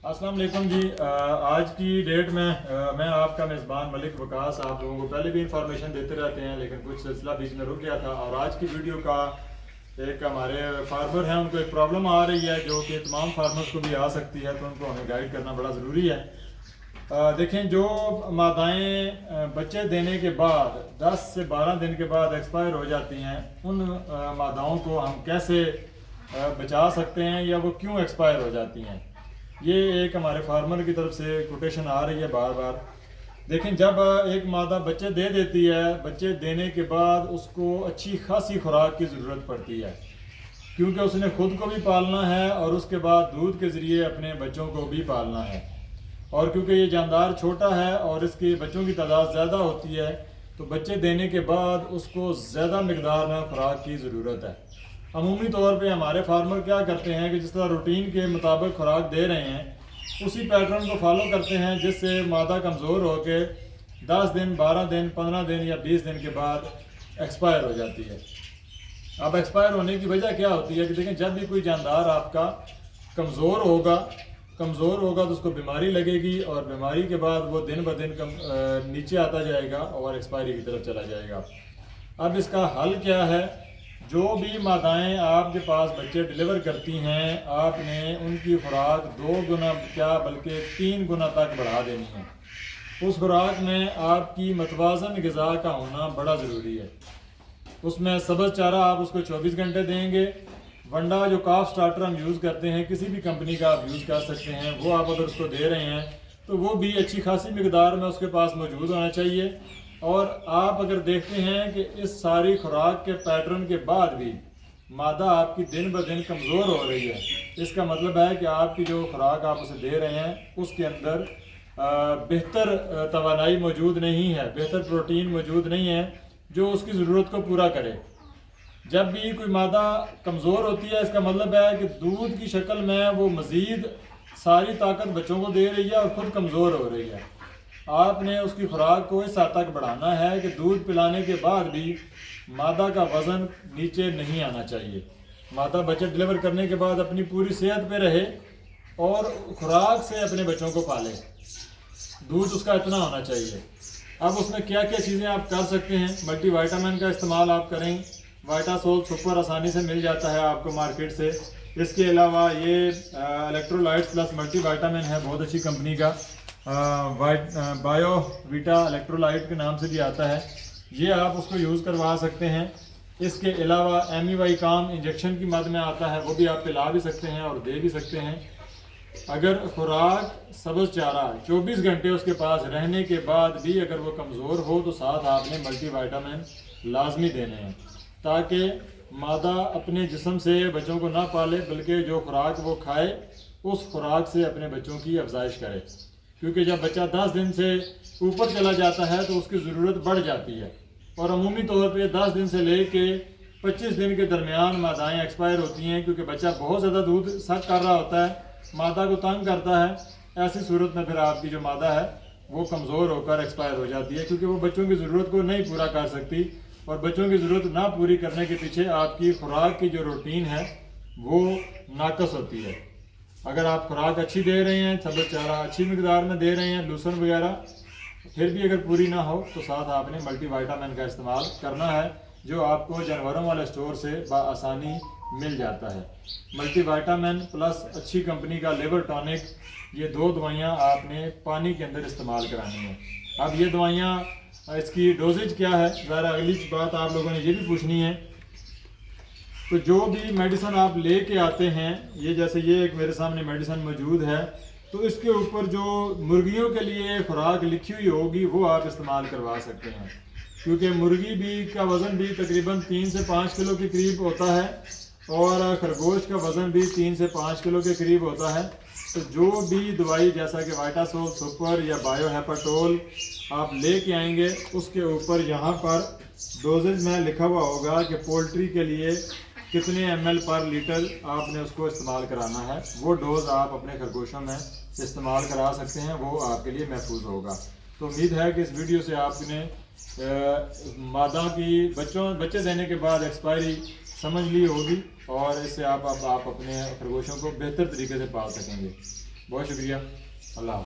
السلام علیکم جی، آج کی ڈیٹ میں میں آپ کا میزبان ملک وکاس آپ لوگوں کو پہلے بھی انفارمیشن دیتے رہتے ہیں، لیکن کچھ سلسلہ بیچ میں رک گیا تھا۔ اور آج کی ویڈیو کا ایک ہمارے فارمر ہیں، ان کو ایک پرابلم آ رہی ہے جو کہ تمام فارمرز کو بھی آ سکتی ہے، تو ان کو ہمیں گائیڈ کرنا بڑا ضروری ہے۔ دیکھیں، جو مادائیں بچے دینے کے بعد 10 سے 12 دن کے بعد ایکسپائر ہو جاتی ہیں، ان ماداؤں کو ہم کیسے بچا سکتے ہیں یا وہ کیوں ایکسپائر ہو جاتی ہیں، یہ ایک ہمارے فارمر کی طرف سے کوٹیشن آ رہی ہے بار بار۔ دیکھیں، جب ایک مادہ بچے دے دیتی ہے، بچے دینے کے بعد اس کو اچھی خاصی خوراک کی ضرورت پڑتی ہے، کیونکہ اس نے خود کو بھی پالنا ہے اور اس کے بعد دودھ کے ذریعے اپنے بچوں کو بھی پالنا ہے، اور کیونکہ یہ جاندار چھوٹا ہے اور اس کے بچوں کی تعداد زیادہ ہوتی ہے، تو بچے دینے کے بعد اس کو زیادہ مقدار میں خوراک کی ضرورت ہے۔ عمومی طور پہ ہمارے فارمر کیا کرتے ہیں کہ جس طرح روٹین کے مطابق خوراک دے رہے ہیں، اسی پیٹرن کو فالو کرتے ہیں، جس سے مادہ کمزور ہو کے 10 دن 12 دن 15 دن یا 20 دن کے بعد ایکسپائر ہو جاتی ہے۔ اب ایکسپائر ہونے کی وجہ کیا ہوتی ہے کہ دیکھیں، جب بھی کوئی جاندار آپ کا کمزور ہوگا تو اس کو بیماری لگے گی، اور بیماری کے بعد وہ دن بہ دن نیچے آتا جائے گا اور ایکسپائری کی طرف چلا جائے گا۔ اب اس کا حل کیا ہے؟ جو بھی مادائیں آپ کے پاس بچے ڈیلیور کرتی ہیں، آپ نے ان کی خوراک 2 گنا کیا بلکہ 3 گنا تک بڑھا دینی ہے۔ اس خوراک میں آپ کی متوازن غذا کا ہونا بڑا ضروری ہے۔ اس میں سبز چارہ آپ اس کو 24 گھنٹے دیں گے۔ ونڈا جو کاف سٹارٹر ہم یوز کرتے ہیں، کسی بھی کمپنی کا آپ یوز کر سکتے ہیں، وہ آپ اگر اس کو دے رہے ہیں تو وہ بھی اچھی خاصی مقدار میں اس کے پاس موجود ہونا چاہیے۔ اور آپ اگر دیکھتے ہیں کہ اس ساری خوراک کے پیٹرن کے بعد بھی مادہ آپ کی دن بہ دن کمزور ہو رہی ہے، اس کا مطلب ہے کہ آپ کی جو خوراک آپ اسے دے رہے ہیں اس کے اندر بہتر توانائی موجود نہیں ہے، بہتر پروٹین موجود نہیں ہے جو اس کی ضرورت کو پورا کرے۔ جب بھی کوئی مادہ کمزور ہوتی ہے، اس کا مطلب ہے کہ دودھ کی شکل میں وہ مزید ساری طاقت بچوں کو دے رہی ہے اور خود کمزور ہو رہی ہے۔ آپ نے اس کی خوراک کو اس حد تک بڑھانا ہے کہ دودھ پلانے کے بعد بھی مادہ کا وزن نیچے نہیں آنا چاہیے، مادہ بچے ڈیلیور کرنے کے بعد اپنی پوری صحت پہ رہے اور خوراک سے اپنے بچوں کو پالے۔ دودھ اس کا اتنا ہونا چاہیے۔ اب اس میں کیا کیا چیزیں آپ کر سکتے ہیں؟ ملٹی وائٹامن کا استعمال آپ کریں۔ وائٹا سول سپر آسانی سے مل جاتا ہے آپ کو مارکیٹ سے۔ اس کے علاوہ یہ الیکٹرولائٹس پلس ملٹی وائٹامن ہے، بہت اچھی کمپنی کا، بایو ویٹا الیکٹرولائٹ کے نام سے بھی آتا ہے، یہ آپ اس کو یوز کروا سکتے ہیں۔ اس کے علاوہ MEY کام انجیکشن کی مد میں آتا ہے، وہ بھی آپ پلا بھی سکتے ہیں اور دے بھی سکتے ہیں۔ اگر خوراک سبز چارہ 24 گھنٹے اس کے پاس رہنے کے بعد بھی اگر وہ کمزور ہو تو ساتھ آپ نے ملٹی وائٹامن لازمی دینے ہیں، تاکہ مادہ اپنے جسم سے بچوں کو نہ پالے بلکہ جو خوراک وہ کھائے اس خوراک سے اپنے بچوں کی افزائش کرے، کیونکہ جب بچہ 10 دن سے اوپر چلا جاتا ہے تو اس کی ضرورت بڑھ جاتی ہے، اور عمومی طور پہ 10 دن سے لے کے 25 دن کے درمیان مادائیں ایکسپائر ہوتی ہیں، کیونکہ بچہ بہت زیادہ دودھ سک کر رہا ہوتا ہے، مادہ کو تنگ کرتا ہے۔ ایسی صورت میں پھر آپ کی جو مادہ ہے وہ کمزور ہو کر ایکسپائر ہو جاتی ہے، کیونکہ وہ بچوں کی ضرورت کو نہیں پورا کر سکتی، اور بچوں کی ضرورت نہ پوری کرنے کے پیچھے آپ کی خوراک کی جو روٹین ہے وہ ناقص ہوتی ہے۔ اگر آپ خوراک اچھی دے رہے ہیں، سبز چارہ اچھی مقدار میں دے رہے ہیں، لوسن وغیرہ، پھر بھی اگر پوری نہ ہو تو ساتھ آپ نے ملٹی وائٹامن کا استعمال کرنا ہے، جو آپ کو جانوروں والے اسٹور سے بآسانی مل جاتا ہے۔ ملٹی وائٹامن پلس اچھی کمپنی کا لیور ٹانک، یہ 2 دوائیاں آپ نے پانی کے اندر استعمال کرانی ہیں۔ اب یہ دوائیاں اس کی ڈوزیج کیا ہے، ذرا اگلی بات آپ لوگوں نے یہ بھی پوچھنی ہے۔ تو جو بھی میڈیسن آپ لے کے آتے ہیں، یہ جیسے یہ ایک میرے سامنے میڈیسن موجود ہے، تو اس کے اوپر جو مرغیوں کے لیے خوراک لکھی ہوئی ہوگی وہ آپ استعمال کروا سکتے ہیں، کیونکہ مرغی بھی کا وزن بھی تقریباً 3 سے 5 کلو کے قریب ہوتا ہے، اور خرگوش کا وزن بھی 3 سے 5 کلو کے قریب ہوتا ہے۔ تو جو بھی دوائی جیسا کہ وائٹا سول سپر یا بایو ہیپاٹول آپ لے کے آئیں گے، اس کے اوپر یہاں پر ڈوزز میں لکھا ہوا ہوگا کہ پولٹری کے لیے کتنے ml پر لیٹر آپ نے اس کو استعمال کرانا ہے، وہ ڈوز آپ اپنے خرگوشوں میں استعمال کرا سکتے ہیں، وہ آپ کے لیے محفوظ ہوگا۔ تو امید ہے کہ اس ویڈیو سے آپ نے مادہ کی بچے دینے کے بعد ایکسپائری سمجھ لی ہوگی، اور اس سے آپ اپنے خرگوشوں کو بہتر طریقے سے پال سکیں گے۔ بہت شکریہ، اللہ حافظ۔